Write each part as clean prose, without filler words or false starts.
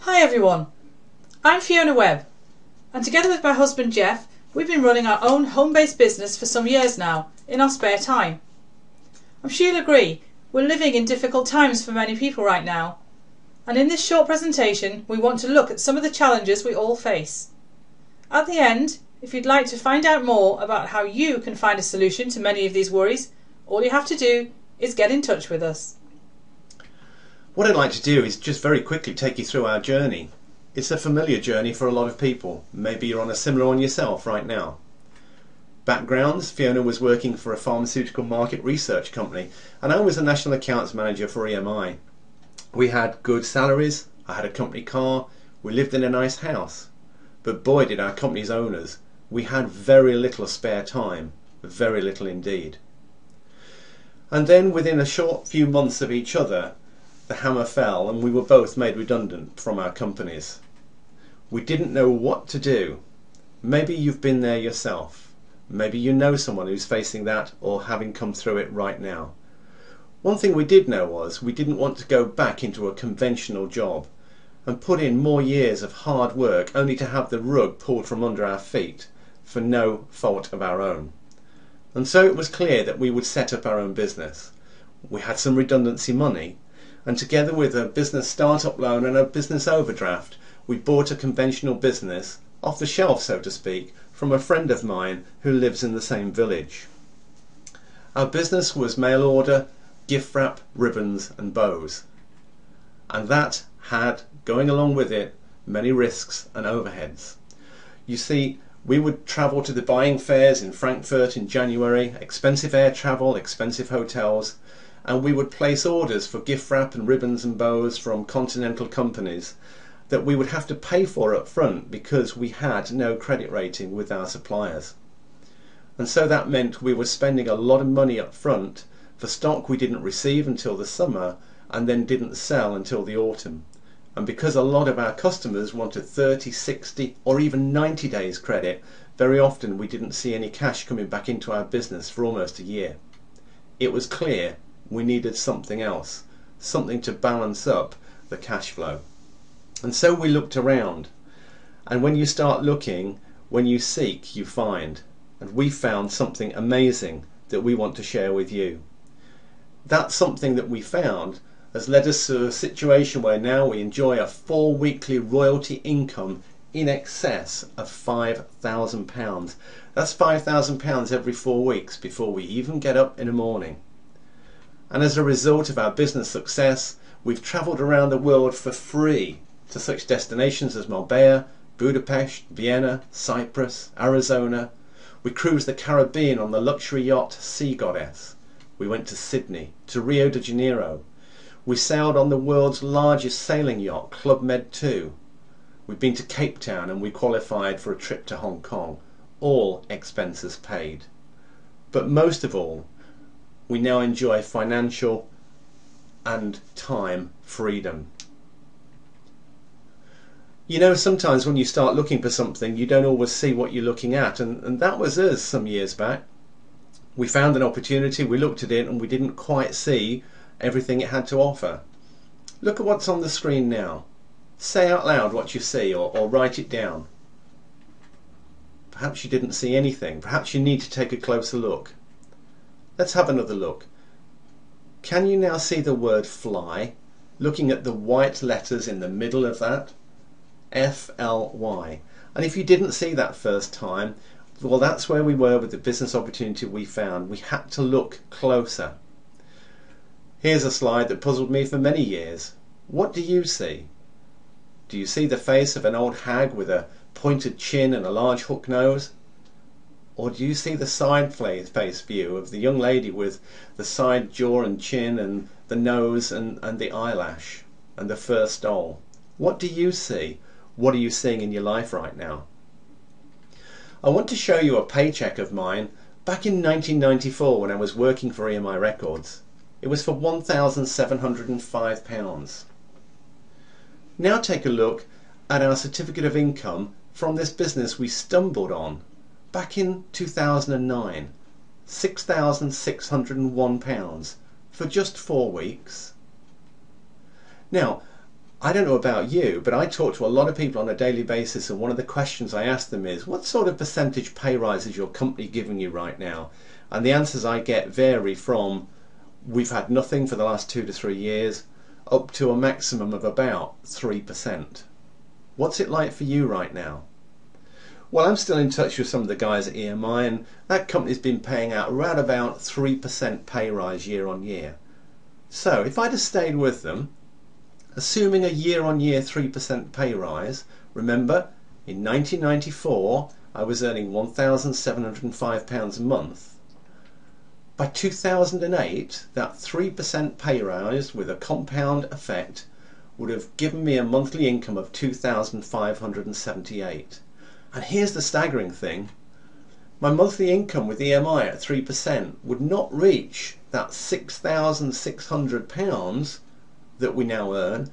Hi everyone, I'm Fiona Webb, and together with my husband Jeff, we've been running our own home-based business for some years now, in our spare time. I'm sure you'll agree, we're living in difficult times for many people right now, and in this short presentation we want to look at some of the challenges we all face. At the end, if you'd like to find out more about how you can find a solution to many of these worries, all you have to do is get in touch with us. What I'd like to do is just very quickly take you through our journey. It's a familiar journey for a lot of people. Maybe you're on a similar one yourself right now. Backgrounds: Fiona was working for a pharmaceutical market research company and I was a national accounts manager for EMI. We had good salaries, I had a company car, we lived in a nice house. But boy did our company's owners, we had very little spare time, very little indeed. And then within a short few months of each other, the hammer fell and we were both made redundant from our companies. We didn't know what to do. Maybe you've been there yourself. Maybe you know someone who's facing that or having come through it right now. One thing we did know was we didn't want to go back into a conventional job and put in more years of hard work only to have the rug pulled from under our feet for no fault of our own. And so it was clear that we would set up our own business. We had some redundancy money, and together with a business startup loan and a business overdraft, we bought a conventional business off the shelf, so to speak, from a friend of mine who lives in the same village. Our business was mail order, gift wrap, ribbons and bows. And that had, going along with it, many risks and overheads. You see, we would travel to the buying fairs in Frankfurt in January, expensive air travel, expensive hotels, and we would place orders for gift wrap and ribbons and bows from continental companies that we would have to pay for up front because we had no credit rating with our suppliers. And so that meant we were spending a lot of money up front for stock we didn't receive until the summer and then didn't sell until the autumn. And because a lot of our customers wanted 30, 60 or even 90 days credit, very often we didn't see any cash coming back into our business for almost a year. It was clear we needed something else, something to balance up the cash flow. And so we looked around, and when you start looking, when you seek, you find. And we found something amazing that we want to share with you. That something that we found has led us to a situation where now we enjoy a full weekly royalty income in excess of £5,000. That's £5,000 every 4 weeks before we even get up in the morning. And as a result of our business success, we've travelled around the world for free to such destinations as Marbella, Budapest, Vienna, Cyprus, Arizona. We cruised the Caribbean on the luxury yacht Sea Goddess. We went to Sydney, to Rio de Janeiro. We sailed on the world's largest sailing yacht, Club Med 2. We've been to Cape Town and we qualified for a trip to Hong Kong, all expenses paid. But most of all, we now enjoy financial and time freedom. You know, sometimes when you start looking for something, you don't always see what you're looking at, and that was us some years back. We found an opportunity, we looked at it, and we didn't quite see everything it had to offer. Look at what's on the screen now. Say out loud what you see, or write it down. Perhaps you didn't see anything. Perhaps you need to take a closer look. Let's have another look. Can you now see the word fly? Looking at the white letters in the middle of that? F-L-Y. And if you didn't see that first time, well, that's where we were with the business opportunity we found. We had to look closer. Here's a slide that puzzled me for many years. What do you see? Do you see the face of an old hag with a pointed chin and a large hook nose? Or do you see the side face view of the young lady with the side jaw and chin and the nose and the eyelash and the fur stole? What do you see? What are you seeing in your life right now? I want to show you a paycheck of mine back in 1994 when I was working for EMI Records. It was for £1,705. Now take a look at our certificate of income from this business we stumbled on back in 2009, £6,601 for just 4 weeks. Now, I don't know about you, but I talk to a lot of people on a daily basis, and one of the questions I ask them is, what sort of percentage pay rise is your company giving you right now? And the answers I get vary from, we've had nothing for the last 2 to 3 years, up to a maximum of about 3%. What's it like for you right now? Well, I'm still in touch with some of the guys at EMI, and that company's been paying out around about 3% pay rise year on year. So if I'd have stayed with them, assuming a year-on-year 3% pay rise, remember, in 1994 I was earning £1,705 a month. By 2008, that 3% pay rise with a compound effect would have given me a monthly income of £2,578. And here's the staggering thing, my monthly income with EMI at 3% would not reach that £6,600 that we now earn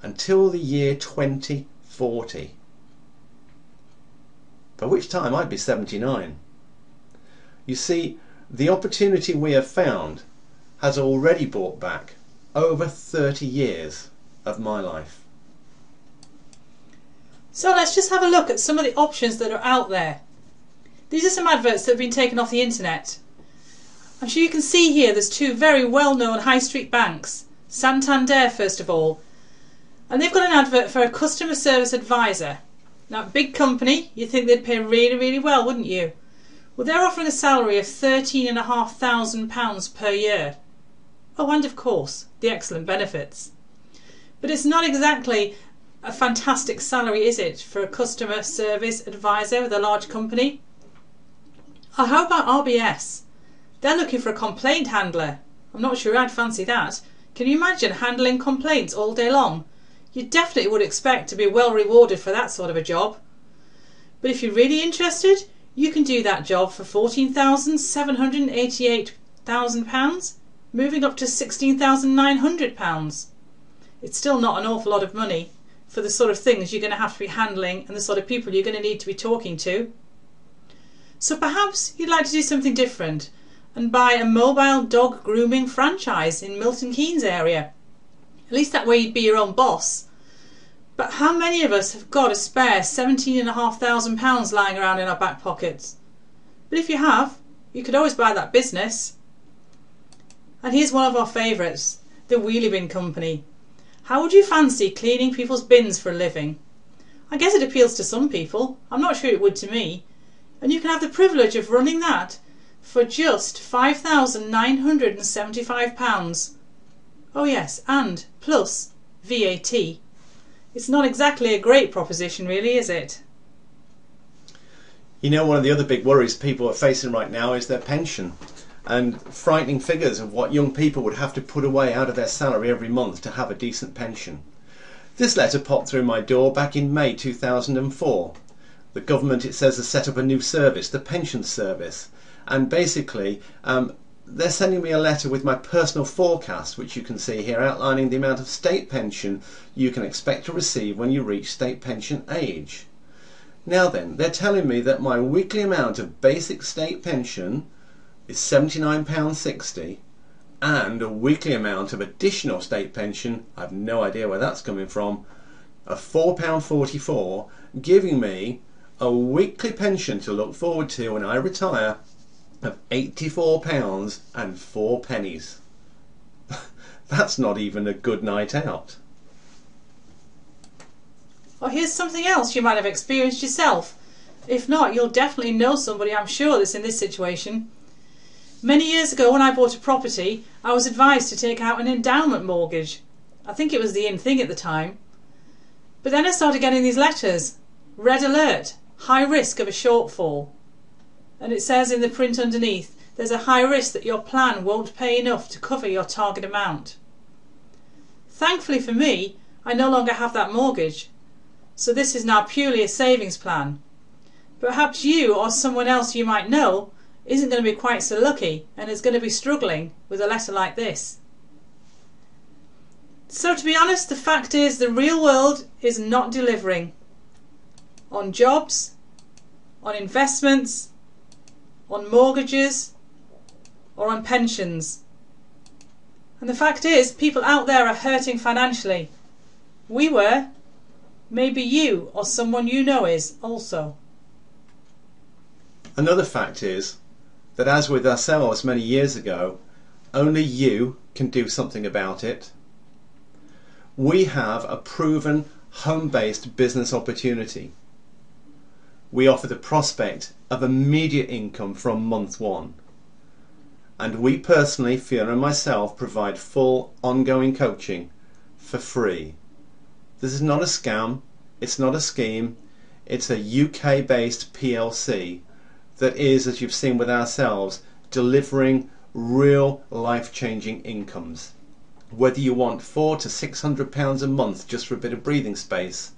until the year 2040, by which time I'd be 79. You see, the opportunity we have found has already brought back over 30 years of my life. So let's just have a look at some of the options that are out there. These are some adverts that have been taken off the internet. I'm sure you can see here there's two very well-known high street banks. Santander first of all, and they've got an advert for a customer service advisor. Now, big company, you'd think they'd pay really well, wouldn't you? Well, they're offering a salary of £13,500 per year. Oh, and of course the excellent benefits. But it's not exactly a fantastic salary, is it, for a customer service advisor with a large company? Oh, how about RBS? They're looking for a complaint handler. I'm not sure I'd fancy that. Can you imagine handling complaints all day long? You definitely would expect to be well rewarded for that sort of a job. But if you're really interested, you can do that job for £14,788, moving up to £16,900. It's still not an awful lot of money for the sort of things you're going to have to be handling and the sort of people you're going to need to be talking to. So perhaps you'd like to do something different and buy a mobile dog grooming franchise in Milton Keynes area. At least that way you'd be your own boss. But how many of us have got a spare £17,500 lying around in our back pockets? But if you have, you could always buy that business. And here's one of our favourites, the Wheelie Bin Company. How would you fancy cleaning people's bins for a living? I guess it appeals to some people. I'm not sure it would to me. And you can have the privilege of running that for just £5,975. Oh yes, and plus VAT. It's not exactly a great proposition really, is it? You know, one of the other big worries people are facing right now is their pension, and frightening figures of what young people would have to put away out of their salary every month to have a decent pension. This letter popped through my door back in May 2004. The government, it says, has set up a new service, the Pension Service, and basically they're sending me a letter with my personal forecast, which you can see here, outlining the amount of state pension you can expect to receive when you reach state pension age. Now then, they're telling me that my weekly amount of basic state pension is £79.60, and a weekly amount of additional state pension, I've no idea where that's coming from, of £4.44, giving me a weekly pension to look forward to when I retire of £84.04. That's not even a good night out. Well, here's something else you might have experienced yourself. If not, you'll definitely know somebody, I'm sure, that's in this situation. Many years ago when I bought a property, I was advised to take out an endowment mortgage. I think it was the in thing at the time. But then I started getting these letters. Red alert, high risk of a shortfall. And it says in the print underneath, there's a high risk that your plan won't pay enough to cover your target amount. Thankfully for me, I no longer have that mortgage. So this is now purely a savings plan. Perhaps you or someone else you might know isn't going to be quite so lucky and is going to be struggling with a letter like this. So to be honest, the fact is the real world is not delivering on jobs, on investments, on mortgages, or on pensions. And the fact is people out there are hurting financially. We were. Maybe you or someone you know is also. Another fact is that, as with ourselves many years ago, only you can do something about it. We have a proven home-based business opportunity. We offer the prospect of immediate income from month one. And we personally, Fiona and myself, provide full ongoing coaching for free. This is not a scam, it's not a scheme, it's a UK-based PLC that is, as you've seen with ourselves, delivering real life-changing incomes. Whether you want £400 to £600 a month just for a bit of breathing space,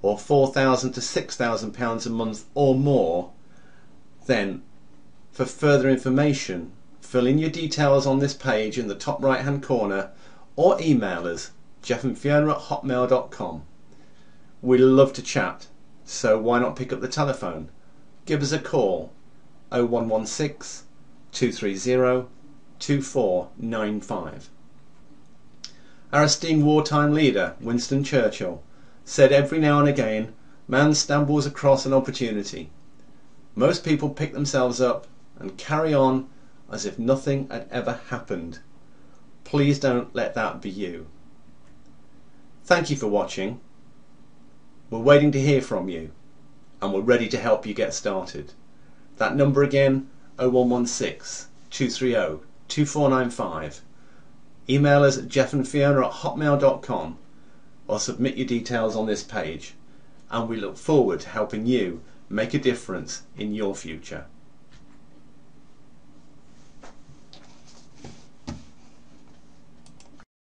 or £4,000 to £6,000 a month or more, then for further information, fill in your details on this page in the top right hand corner, or email us, jeffandfiona@hotmail.com. We love to chat, so why not pick up the telephone? Give us a call, 0116 230 2495. Our esteemed wartime leader, Winston Churchill, said every now and again, man stumbles across an opportunity. Most people pick themselves up and carry on as if nothing had ever happened. Please don't let that be you. Thank you for watching. We're waiting to hear from you, and we're ready to help you get started. That number again, 0116 230 2495. Email us at jeffandfiona@hotmail.com or submit your details on this page, and we look forward to helping you make a difference in your future.